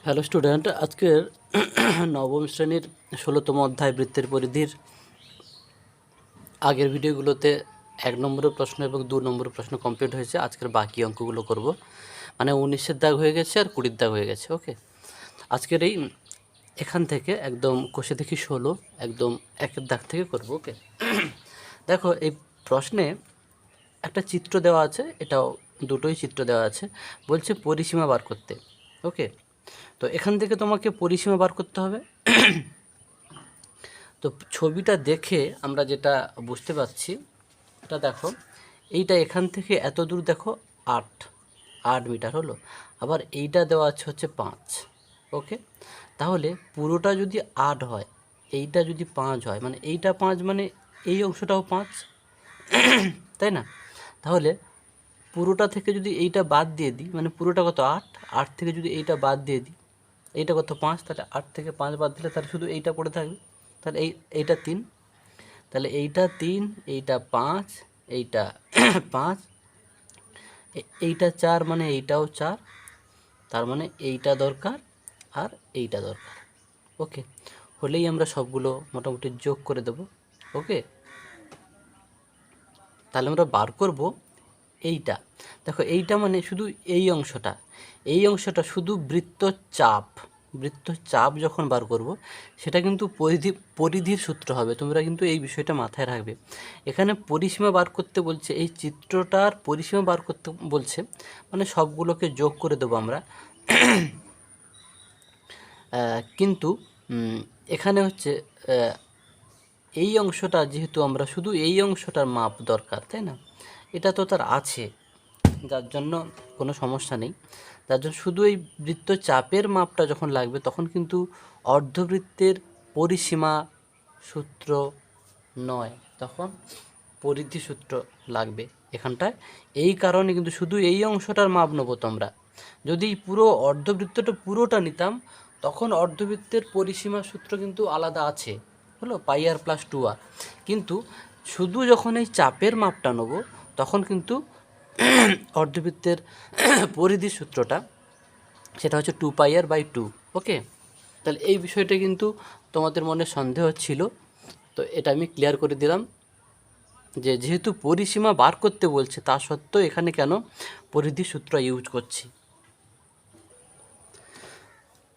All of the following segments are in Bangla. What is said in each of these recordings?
হ্যালো স্টুডেন্ট, আজকের নবম শ্রেণীর 16তম অধ্যায় বৃত্তের পরিধির আগের ভিডিওগুলোতে 1 নম্বরের প্রশ্ন এবং 2 নম্বরের প্রশ্ন কমপ্লিট হয়েছে। আজকের বাকি অঙ্কগুলো করব, মানে 19-এর দাগ হয়ে গেছে আর 20-এর দাগ হয়ে গেছে। ওকে, আজকের এই এখান থেকে একদম কষে দেখি 16 একদম 1-এর দাগ থেকে করব। ওকে, দেখো এই প্রশ্নে একটা চিত্র দেওয়া আছে, এটাও দুটোই চিত্র দেওয়া আছে, বলছে পরিসীমা বার করতে। ওকে, তো এখান থেকে তোমাকে পরিসীমা বার করতে হবে। তো ছবিটা দেখে আমরা যেটা বুঝতে পারছি, এটা দেখো, এইটা এখান থেকে এত দূর দেখো 8 মিটার হলো, আবার এইটা দেওয়া আছে হচ্ছে 5। ওকে, তাহলে পুরোটা যদি 8 হয়, এইটা যদি 5 হয়, মানে এইটা 5 মানে এই অংশটাও 5, তাই না? তাহলে পুরোটা থেকে যদি এইটা বাদ দিয়ে দিই, মানে পুরোটা কত 8 থেকে যদি এইটা বাদ দিয়ে দিই, এইটা কত 5, তাহলে 8 থেকে 5 বাদ দিলে তাহলে শুধু এইটা পড়ে থাকবে। তাহলে এইটা 3, তাহলে এইটা 3, এইটা 5, এইটা 5, এইটা 4, মানে এইটাও 4, তার মানে এইটা দরকার আর এইটা দরকার। ওকে, হলেই আমরা সবগুলো মোটামুটি যোগ করে দেব। ওকে, তাহলে আমরা বার করব এইটা। দেখো এইটা মানে শুধু এই অংশটা শুধু বৃত্তচাপ যখন বার করব, সেটা কিন্তু পরিধির সূত্র হবে। তোমরা কিন্তু এই বিষয়টা মাথায় রাখবে। এখানে পরিসীমা বার করতে বলছে, এই চিত্রটার পরিসীমা বার করতে বলছে, মানে সবগুলোকে যোগ করে দেবো আমরা। কিন্তু এখানে হচ্ছে এই অংশটা, যেহেতু আমরা শুধু এই অংশটার মাপ দরকার, তাই না? এটা তো তার আছে, যার জন্য কোনো সমস্যা নেই। যার জন্য শুধু এই বৃত্তচাপের মাপটা যখন লাগবে, তখন কিন্তু অর্ধবৃত্তের পরিসীমা সূত্র নয়, তখন পরিধি সূত্র লাগবে এখানটায়। এই কারণে কিন্তু শুধু এই অংশটার মাপ নেবো তোমরা। যদি পুরো অর্ধবৃত্তটা পুরোটা নিতাম, তখন অর্ধবৃত্তের পরিসীমা সূত্র কিন্তু আলাদা আছে, হলো πr + 2r। কিন্তু শুধু যখন এই চাপের মাপটা নেব, তখন কিন্তু অর্ধবৃত্তের পরিধির সূত্রটা, সেটা হচ্ছে 2πr/2। ওকে, তাহলে এই বিষয়টা কিন্তু তোমাদের মনে সন্দেহ ছিল, তো এটা আমি ক্লিয়ার করে দিলাম যে যেহেতু পরিসীমা বার করতে বলছে, তা সত্ত্বেও এখানে কেন পরিধির সূত্র ইউজ করছি।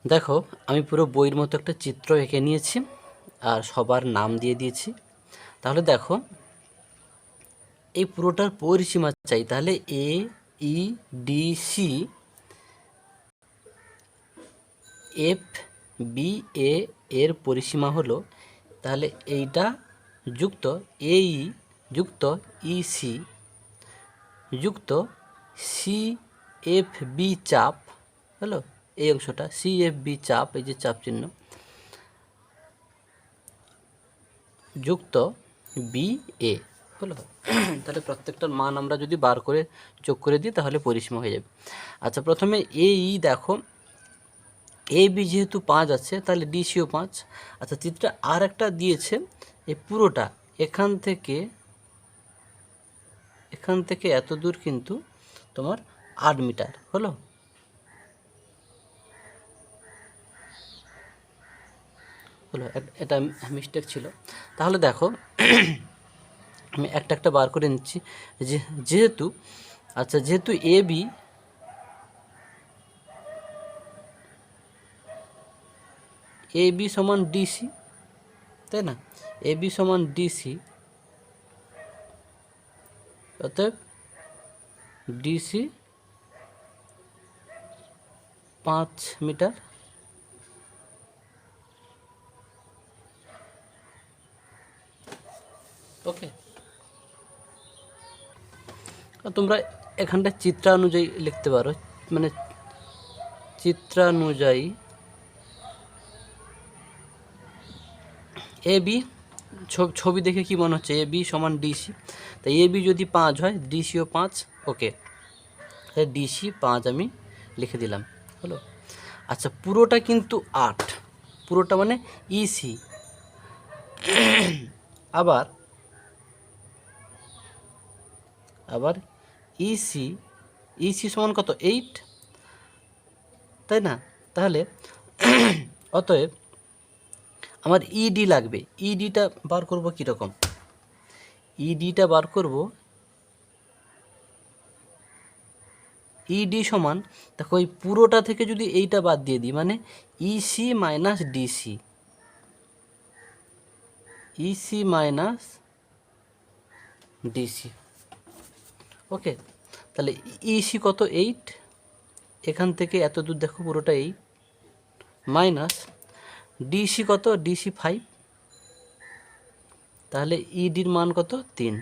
দেখো, আমি পুরো বইয়ের মতো একটা চিত্র এঁকে নিয়েছি আর সবার নাম দিয়ে দিয়েছি। তাহলে দেখো, এই পুরোটার পরিসীমা চাই, তাহলে AEDC FBA এর পরিসীমা হলো, তাহলে এইটা যুক্ত AE যুক্ত EC যুক্ত CFB চাপ, হলো এই অংশটা CFB চাপ, এই যে চাপ চিহ্ন, যুক্ত BA হলো। তাহলে প্রত্যেকটার মান আমরা যদি বার করে যোগ করে দিই, তাহলে পরিসীমা হয়ে যাবে। আচ্ছা, প্রথমে AE দেখো, AB যেহেতু 5 আছে, তাহলে DCও 5। আচ্ছা, চিত্রে আর একটা দিয়েছে, এই পুরোটা এখান থেকে এত দূর কিন্তু তোমার 8 মিটার হলো। এটা মিস্টেক ছিল। তাহলে দেখো, আমি একটা বার করে নিচ্ছি। যেহেতু AB সমান DC, তাই না? AB সমান DC, অতএব DC 5 মিটার। ওকে, তোমরা এখানটা চিত্রানুযায়ী লিখতে পারো, মানে চিত্রানুযায়ী AB, ছবি দেখে কি মনে হচ্ছে AB সমান DC, তাই AB যদি 5 হয়, DCও 5। ওকে, DC 5 আমি লিখে দিলাম, হলো। আচ্ছা, পুরোটা কিন্তু 8, পুরোটা মানে EC। আবার EC সমান কত 8, তাই না? তাহলে অতএব আমার ইডি লাগবে। ইডিটা বার করব কীরকম? ইডিটা বার করব, ইডি সমান, দেখো ওই পুরোটা থেকে যদি এইটা বাদ দিয়ে দিই, মানে EC minus DC, EC minus DC. Okay, তাহলে ইসি কত? 8, এখান থেকে এত দূর দেখো পুরোটা 8, মাইনাস ডিসি কত? ডিসি 5, তাহলে ইডির মান কত? 3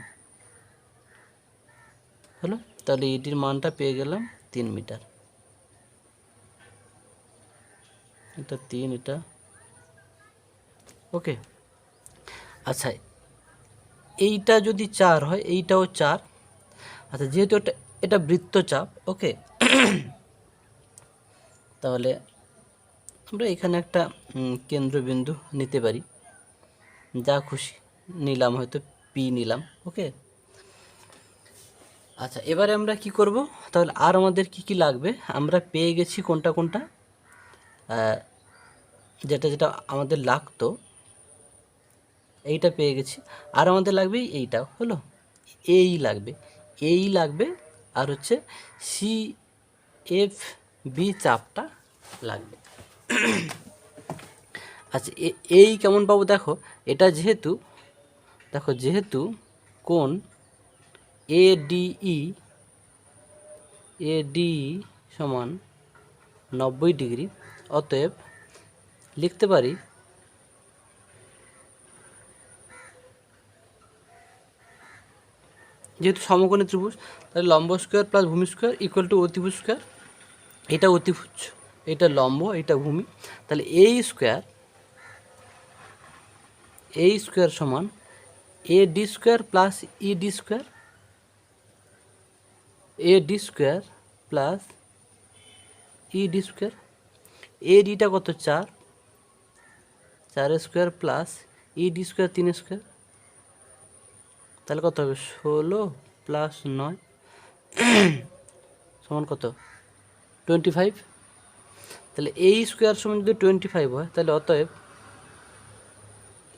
হলো। তাহলে ইডির মানটা পেয়ে গেলাম 3 মিটার। এটা 3, এটা ওকে। আচ্ছা, এইটা যদি 4 হয়, এইটাও 4। আচ্ছা, যেহেতু এটা বৃত্তচাপ, ওকে, তাহলে আমরা এখানে একটা কেন্দ্রবিন্দু নিতে পারি, যা খুশি নিলাম, হয়তো পি নিলাম। ওকে, আচ্ছা, এবারে আমরা কি করব? তাহলে আর আমাদের কি কি লাগবে? আমরা পেয়ে গেছি কোনটা কোনটা, যেটা যেটা আমাদের লাগতো, এইটা পেয়ে গেছি। আর আমাদের লাগবে এইটা, হলো এই লাগবে, এই লাগবে, আর হচ্ছে সি এফ বি চাপটা লাগবে। আচ্ছা, এই কেমন পাবো? দেখো, এটা যেহেতু, দেখো যেহেতু কোণ এডিই সমান 90 ডিগ্রি, অতএব লিখতে পারি যেহেতু সমকোণী ত্রিভুজ, তাহলে লম্ব স্কোয়ার প্লাস ভূমি স্কোয়ার ইকুয়াল টু অতিভুজ স্কোয়ার। এটা অতিভুজ, এটা লম্ব, এটা ভূমি, তাহলে এই স্কোয়ার সমান A D square plus E D square, A D square plus E D square. এ ডিটা কত? 4, 4 square plus E D square 3 square, তাহলে কত হবে? 16 প্লাস 9 সমান কত? 25। তাহলে এই স্কোয়ার সমান যদি 25 হয়, তাহলে অতএব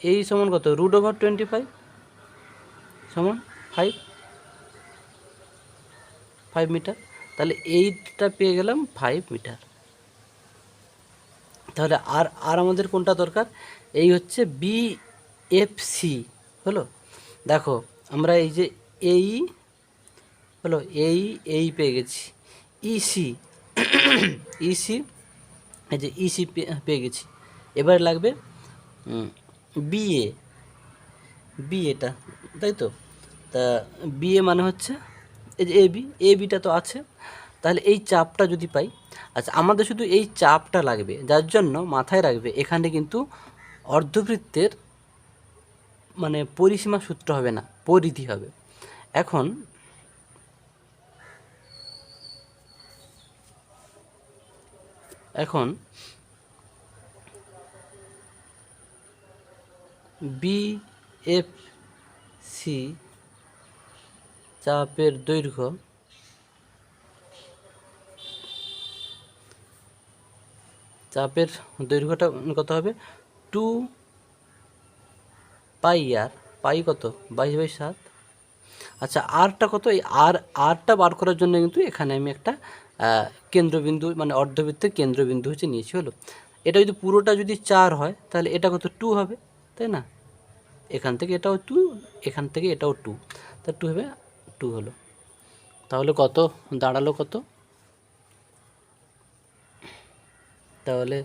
এই সমান কত? √25 সমান 5 মিটার। তাহলে এইটা পেয়ে গেলাম 5 মিটার। তাহলে আর আমাদের কোনটা দরকার? এই হচ্ছে বিএফসি, হলো। দেখো, আমরা এই যে এই হলো, এই পেয়ে গেছি। ইসি ইসি, এই যে ইসি পেয়ে গেছি। এবার লাগবে বিএটা, তাই তো? তা বিএ মানে হচ্ছে এই যে এবিটা তো আছে, তাহলে এই চাপটা যদি পাই। আচ্ছা, আমাদের শুধু এই চাপটা লাগবে, যার জন্য মাথায় রাখবে এখানে কিন্তু অর্ধবৃত্তের মানে পরিসীমা সূত্র হবে না, পরিধি হবে। এখন বিএফসি চাপের দৈর্ঘ্য দৈর্ঘ্যটা কত হবে? 2 পাই আর, পাই কত? 22/7। আচ্ছা, আরটা কত? এই আরটা বার করার জন্য কিন্তু এখানে আমি একটা কেন্দ্রবিন্দু, মানে অর্ধবৃত্তের কেন্দ্রবিন্দু হচ্ছে নিয়েছি, হলো। এটা যদি পুরোটা যদি 4 হয়, তাহলে এটা কত? 2 হবে, তাই না? এখান থেকে এটাও 2, এখান থেকে এটাও 2, তা 2 হবে, 2 হলো। তাহলে কত দাঁড়ালো? কত? তাহলে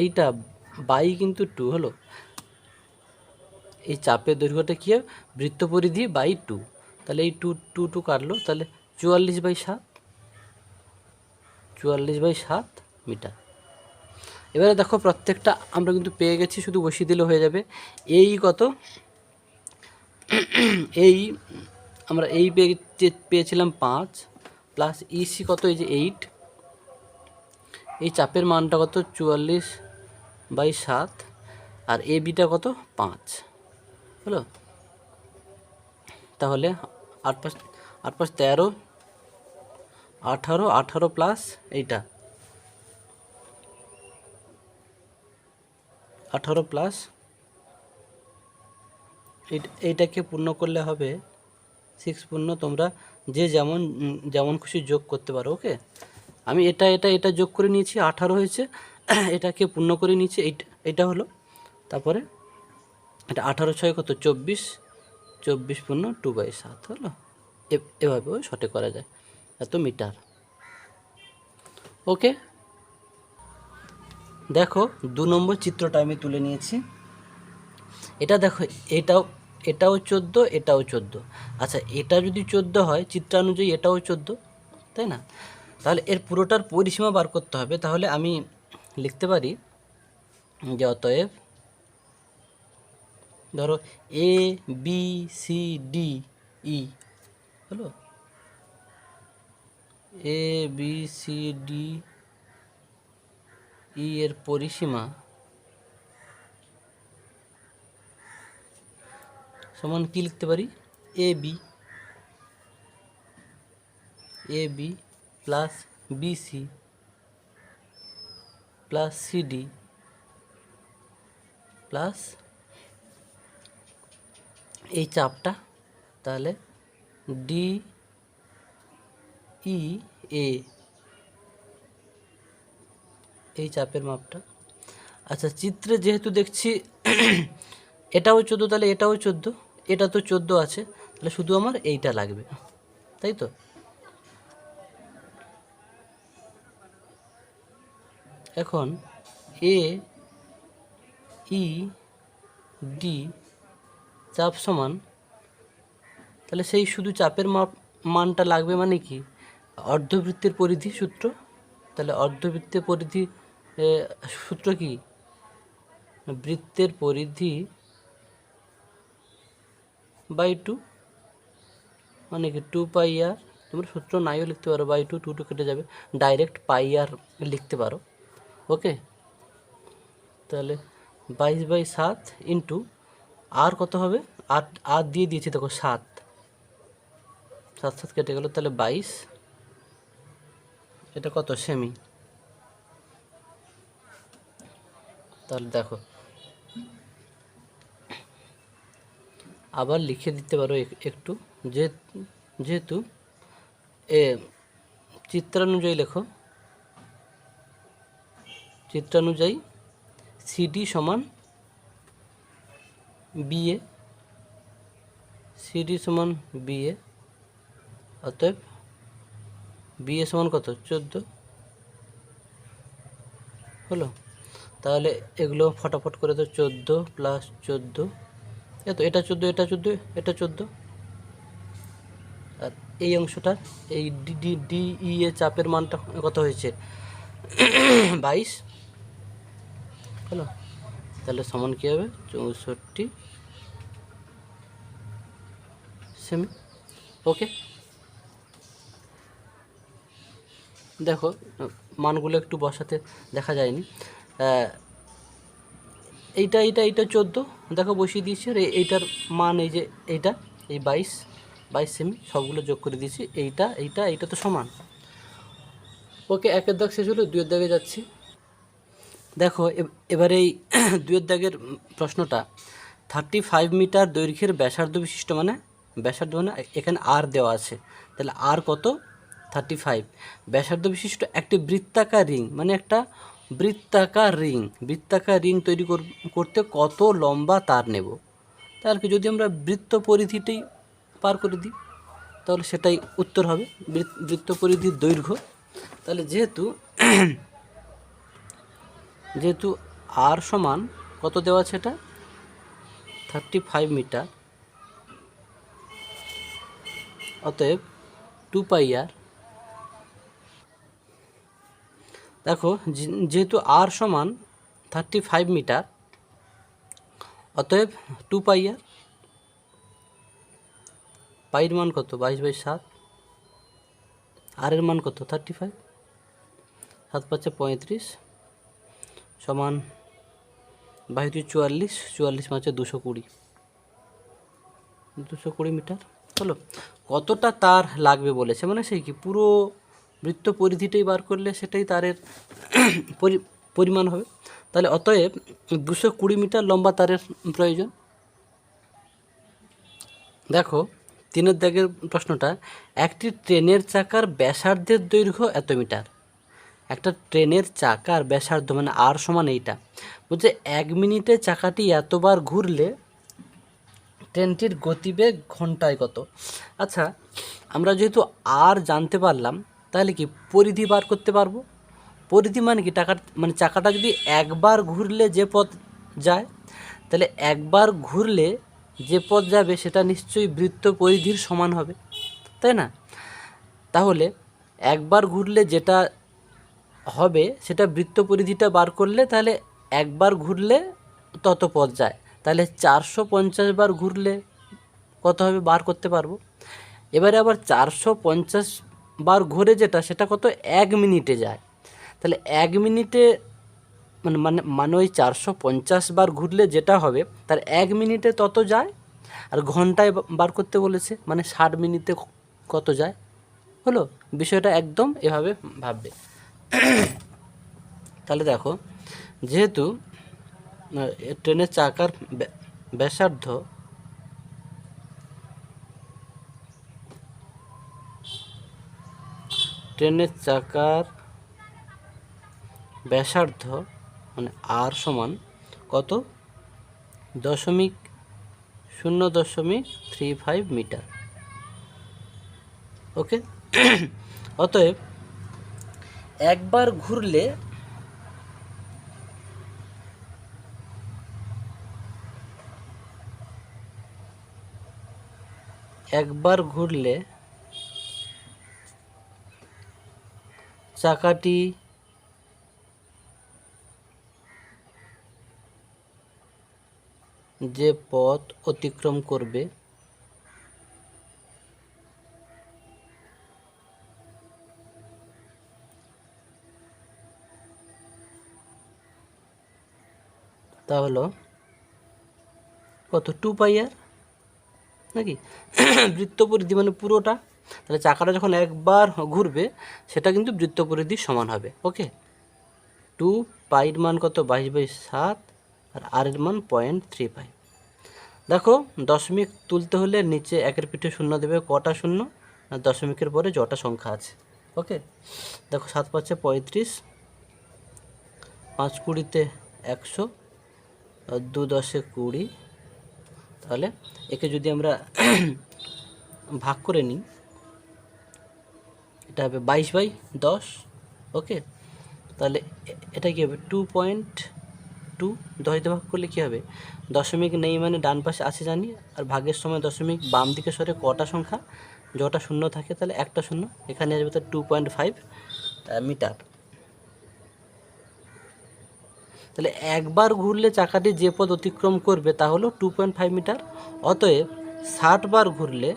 এইটা বাই কিন্তু 2 হলো। এই চাপের দৈর্ঘ্যটা কী হবে? বৃত্ত পরিধি বাই 2, তাহলে এই 2 কাটলো, তাহলে 44/7 মিটার। এবারে দেখো, প্রত্যেকটা আমরা কিন্তু পেয়ে গেছি, শুধু বসিয়ে দিলে হয়ে যাবে। এই কত? এই আমরা এই পেয়েছিলাম 5, প্লাস ইসি কত? এই যে 8, এই চাপের মানটা কত? 44/7, আর এ বিটা কত? 5, হলো। তাহলে 8 × 5 = 13, 18, 18 প্লাস এইটা 18 প্লাস এইটাকে পূর্ণ করলে হবে 6 পূর্ণ, তোমরা যে যেমন খুশি যোগ করতে পারো। ওকে, আমি এটা যোগ করে নিয়েছি, 18 হয়েছে, এটাকে পূর্ণ করে নিয়েছি, এইটা হলো, তারপরে এটা 18 6 কত 24, 24 পূর্ণ 2/7 হলো। এভাবেও সঠিক করা যায়, এত মিটার। ওকে, দেখো 2 নম্বর চিত্রটা আমি তুলে নিয়েছি। এটা দেখো, এটাও 14, এটাও 14। আচ্ছা, এটা যদি 14 হয় চিত্রানুযায়ী এটাও 14, তাই না? তাহলে এর পুরোটার পরিসীমা বার করতে হবে। তাহলে আমি লিখতে পারি যে অতএব ধরো A B C D E হলো, A B C D E এর পরিসীমা সমান কি লিখতে পারি, A B plus BC plus CD plus এই চাপটা, তাহলে ডি ই এ, এই চাপের মাপটা। আচ্ছা, চিত্রে যেহেতু দেখছি এটাও 14, তাহলে এটাও 14, এটা তো 14 আছে, তাহলে শুধু আমার এইটা লাগবে, তাই তো? এখন এ ই ডি চাপ সমান, তাহলে সেই শুধু চাপের মানটা লাগবে, মানে কি অর্ধবৃত্তের পরিধি সূত্র। তাহলে অর্ধবৃত্তের পরিধি সূত্র কি, বৃত্তের পরিধি বাই 2, মানে কি 2πr। তোমরা সূত্র নাইও লিখতে পারো, বাই 2, 2 কেটে যাবে, ডাইরেক্ট πr লিখতে পারো। ওকে, তাহলে 22/7 ইন্টু আর কত হবে, আর দিয়ে দিয়েছি দেখো 7, 7 7 কেটে গেল, তাহলে 22, এটা কত সেমি। তাহলে দেখো আবার লিখে দিতে পারো একটু, যেহেতু এ চিত্রানুযায়ী লেখো, চিত্রানুযায়ী সিডি সমান বিএ, সিডি সমান বিএ, অতএব বিএ সমান কত 14 হলো। তাহলে এগুলো ফটাফট করে তো 14 প্লাস 14, এটা 14, এটা 14, এটা 14, আর এই অংশটা এই ডি ই এ চাপের মানটা কত হয়েছে 22 হলো। তাহলে সমান কী হবে 64 সেমি। ওকে, দেখো মানগুলো একটু বসাতে দেখা যায়নি, এইটা 14 দেখো বসিয়ে দিয়েছি, আর এইটার মান এই যে এইটা এই 22 সেমি, সবগুলো যোগ করে দিয়েছি, এইটা তো সমান। ওকে, একের দাগ শেষ হলো, দুয়ের দাগে যাচ্ছি। দেখো এবারে এই দুয়ের দাগের প্রশ্নটা 35 মিটার দৈর্ঘ্যের ব্যাসার্ধ বিশিষ্ট, মানে ব্যাসার্ধ মানে এখানে আর দেওয়া আছে, তাহলে আর কত 35 ব্যাসার্ধ বিশিষ্ট একটি বৃত্তাকার রিং, মানে একটা বৃত্তাকার রিং তৈরি করতে কত লম্বা তার নেব। তাহলে কি যদি আমরা বৃত্ত পরিধিটাই পার করে দিই, তাহলে সেটাই উত্তর হবে, বৃত্ত পরিধির দৈর্ঘ্য। তাহলে যেহেতু আর সমান কত দেওয়া আছে, এটা 35 মিটার, অতএব 2πr। দেখো যেহেতু আর সমান 35 মিটার, অতএব 2πr, পাইয়ের মান কত 22/7, আর এর মান কত 35, 7 5 35 সমান 22 44, 44 5 220 মিটার হলো। কতটা তার লাগবে বলেছে, মানে সেই কি পুরো বৃত্ত পরিধিটাই বার করলে সেটাই তারের পরিমাণ হবে। তাহলে অতএব 220 মিটার লম্বা তারের প্রয়োজন। দেখো 3 দাগের প্রশ্নটা, একটি ট্রেনের চাকার ব্যাসার্ধের দৈর্ঘ্য এত মিটার। একটা ট্রেনের চাকার ব্যাসার্ধ মানে আর সমান এইটা, বলছে 1 মিনিটে চাকাটি এতবার ঘুরলে ট্রেনটির গতিবেগ ঘন্টায় কত। আচ্ছা, আমরা যেহেতু আর জানতে পারলাম, তাহলে কি পরিধি বার করতে পারবো। পরিধি মানে কি, চাকাটা যদি একবার ঘুরলে যে পথ যায়, তাহলে একবার ঘুরলে যে পথ যাবে সেটা নিশ্চয়ই বৃত্ত পরিধির সমান হবে, তাই না? তাহলে একবার ঘুরলে যেটা হবে সেটা বৃত্ত পরিধিটা বার করলে, তাহলে একবার ঘুরলে তত পথ যায়, তাহলে 450 বার ঘুরলে কত হবে বার করতে পারবো। এবারে আবার 450 বার ঘুরে যেটা, সেটা কত 1 মিনিটে যায়। তাহলে 1 মিনিটে মানে ওই 450 বার ঘুরলে যেটা হবে তার 1 মিনিটে তত যায়, আর ঘন্টায় বার করতে বলেছে, মানে 60 মিনিটে কত যায়। হলো, বিষয়টা একদম এভাবে ভাববে। তাহলে দেখো, যেহেতু ট্রেনের চাকার ব্যাসার্ধ মানে আর সমান কত, 0.35 মিটার। ওকে। অতএব একবার ঘুরলে চাকাটি যে পথ অতিক্রম করবে তা হলো কত, 2 পাই আর, নাকি? বৃত্ত পরিধি মানে পুরোটা, তাহলে চাকাটা যখন একবার ঘুরবে সেটা কিন্তু বৃত্ত পরিধির সমান হবে। ওকে, 2 পাইর মান কত, 22/7, আর আর এর মান 0.35। দেখো, দশমিক তুলতে হলে নিচে একের পিঠে শূন্য দেবে, কটা শূন্য, আর দশমিকের পরে যটা সংখ্যা আছে। ওকে, দেখো 7 5 35, 5 20 100, আর 2 10 20। তাহলে একে যদি আমরা ভাগ করে নিই, এটা হবে 22/10। ওকে, তাহলে এটা কী হবে, 2.2। 10 দিয়ে ভাগ করলে কী হবে, দশমিক নেই মানে ডান পাশে আছে জানি, আর ভাগের সময় দশমিক বাম দিকে সরে কটা সংখ্যা, যটা শূন্য থাকে, তাহলে একটা শূন্য এখানে আসবে, তো 2.5 মিটার। তাহলে একবার ঘুরলে চাকাটি যে পথ অতিক্রম করবে তা হলো 2.5 মিটার। অতএব 60 বার ঘুরলে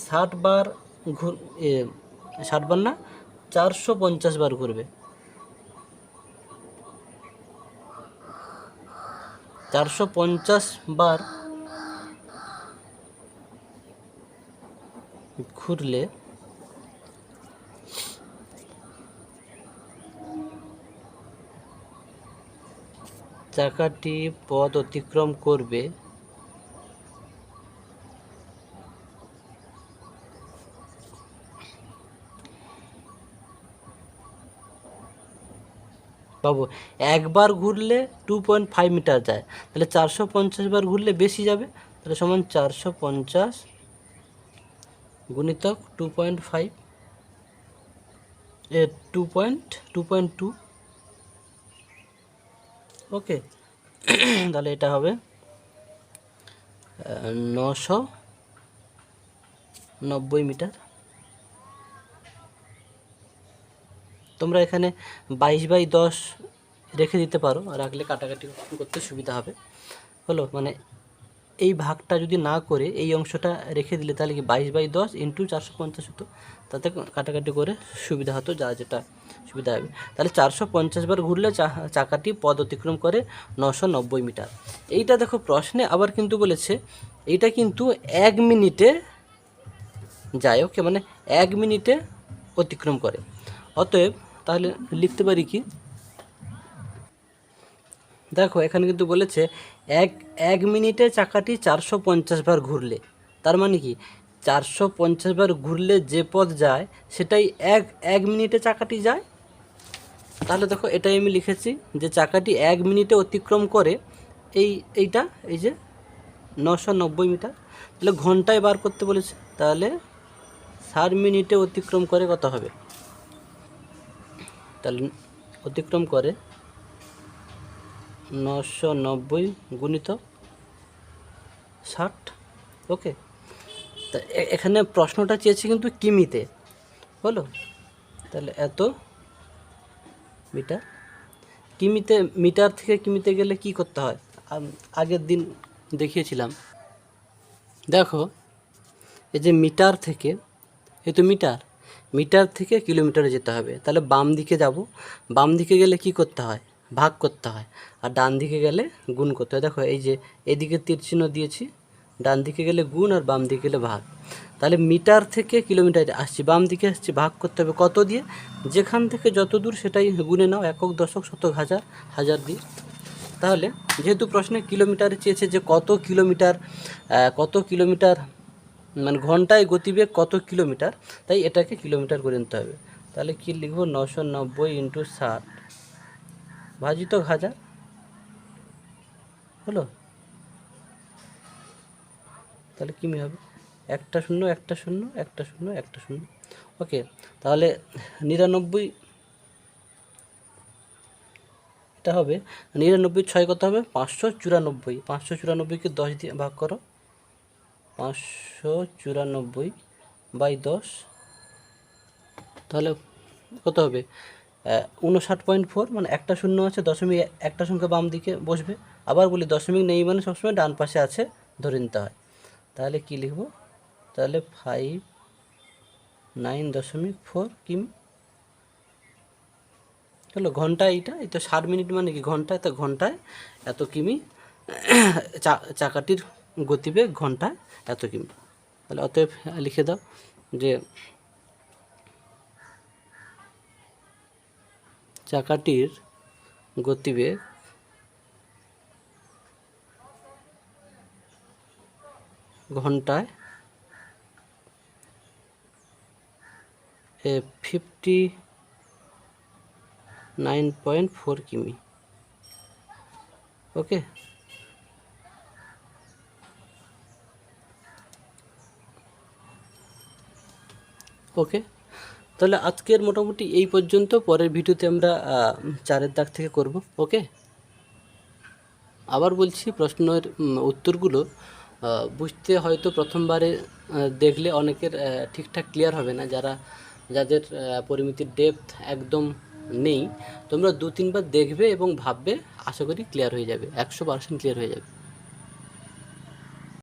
60 বার 450 বার ঘুরবে। 450 বার ঘুরলে চাকাটি পথ অতিক্রম করবে বাবু, একবার ঘুরলে 2.5 মিটার যায়, তাহলে 450 বার ঘুরলে বেশি যাবে, তাহলে সমান 450 গুণিতক 2.5 2.2। ওকে, তাহলে এটা হবে 990 মিটার। তোমরা এখানে 22/10 রেখে দিতে পারো, রাখলে কাটাকাটি করতে সুবিধা হবে। হলো, মানে এই ভাগটা যদি না করে এই অংশটা রেখে দিলে, তাহলে কি 22/10 ইন্টু 450 হতো, তাতে কাটাকাটি করে সুবিধা হতো, যা যেটা সুবিধা হবে। তাহলে 450 বার ঘুরলে চাকাটি পথ অতিক্রম করে 990 মিটার। এইটা দেখো প্রশ্নে আবার কিন্তু বলেছে, এইটা কিন্তু 1 মিনিটে যায়। ওকে, মানে 1 মিনিটে অতিক্রম করে। অতএব তাহলে লিখতে পারি কি, দেখো এখানে কিন্তু বলেছে এক এক মিনিটে চাকাটি 450 বার ঘুরলে, তার মানে কি 450 বার ঘুরলে যে পথ যায় সেটাই এক মিনিটে চাকাটি যায়। তাহলে দেখো এটাই আমি লিখেছি যে চাকাটি 1 মিনিটে অতিক্রম করে এইটা, এই যে 990 মিটার। তাহলে ঘন্টায় বার করতে বলেছে, তাহলে 60 মিনিটে অতিক্রম করে কত হবে, তাহলে অতিক্রম করে 990 গুণিত 60। ওকে, তা এখানে প্রশ্নটা চেয়েছি কিন্তু কিমিতে, হলো। তাহলে এত মিটার, কিমিতে, মিটার থেকে কিমিতে গেলে কি করতে হয়, আগের দিন দেখিয়েছিলাম। দেখো এই যে মিটার থেকে, এই তো মিটার, মিটার থেকে কিলোমিটারে যেতে হবে, তাহলে বাম দিকে যাব, বাম দিকে গেলে কি করতে হয়, ভাগ করতে হয়, আর ডান দিকে গেলে গুণ করতে হয়। দেখো এই যে এদিকে তীর চিহ্ন দিয়েছি, ডান দিকে গেলে গুণ আর বাম দিকে গেলে ভাগ। তাহলে মিটার থেকে কিলোমিটার আসছি, বাম দিকে আসছি, ভাগ করতে হবে কত দিয়ে, যেখান থেকে যত দূর সেটাই গুণে নাও, একক, দশক, শতক, হাজার, হাজার দিয়ে। তাহলে যেহেতু প্রশ্নে কিলোমিটারে চেয়েছে যে কত কিলোমিটার মানে ঘন্টায় গতিবেগ কত কিলোমিটার, তাই এটাকে কিলোমিটার করে নিতে হবে। তাহলে কি লিখবো, 990 ইন্টু 60 ভাজিত হাজার, হলো। তাহলে কিমি হবে, একটা শূন্য একটা শূন্য একটা শূন্য একটা শূন্য। ওকে, তাহলে 99, এটা হবে 99 ছয় কত হবে, 594, 594কে 10 দিয়ে ভাগ করো, 594 বাই 10, তাহলে কত হবে, 59.4, মানে একটা শূন্য আছে, দশমিক একটা সংখ্যা বাম দিকে বসবে। আবার বলি দশমিক নেই মানে সবসময় ডান পাশে আছে ধরে নিতে হয়। তাহলে কি লিখব, তাহলে 59.4 কিমি, হলো। ঘন্টায় এই তো 60 মিনিট মানে কি ঘন্টায়, তো ঘন্টায় এত কিমি, চাকাটির গতিবেগ ঘন্টায় এত কিমি। তাহলে অতএব লিখে দাও যে চাকাটির গতিবেগ ঘন্টায় 59.4 কিমি। ওকে, ওকে, তাহলে আজকের মোটামুটি এই পর্যন্ত। পরের ভিডিওতে আমরা 4-এর দাগ থেকে করব। ওকে, আবার বলছি প্রশ্নের উত্তরগুলো বুঝতে হয়তো প্রথমবারে দেখলে অনেকের ঠিকঠাক ক্লিয়ার হবে না, যাদের পরিমিতির ডেপথ একদম নেই। তোমরা 2-3 বার দেখবে এবং ভাববে, আশা করি ক্লিয়ার হয়ে যাবে, 100% ক্লিয়ার হয়ে যাবে।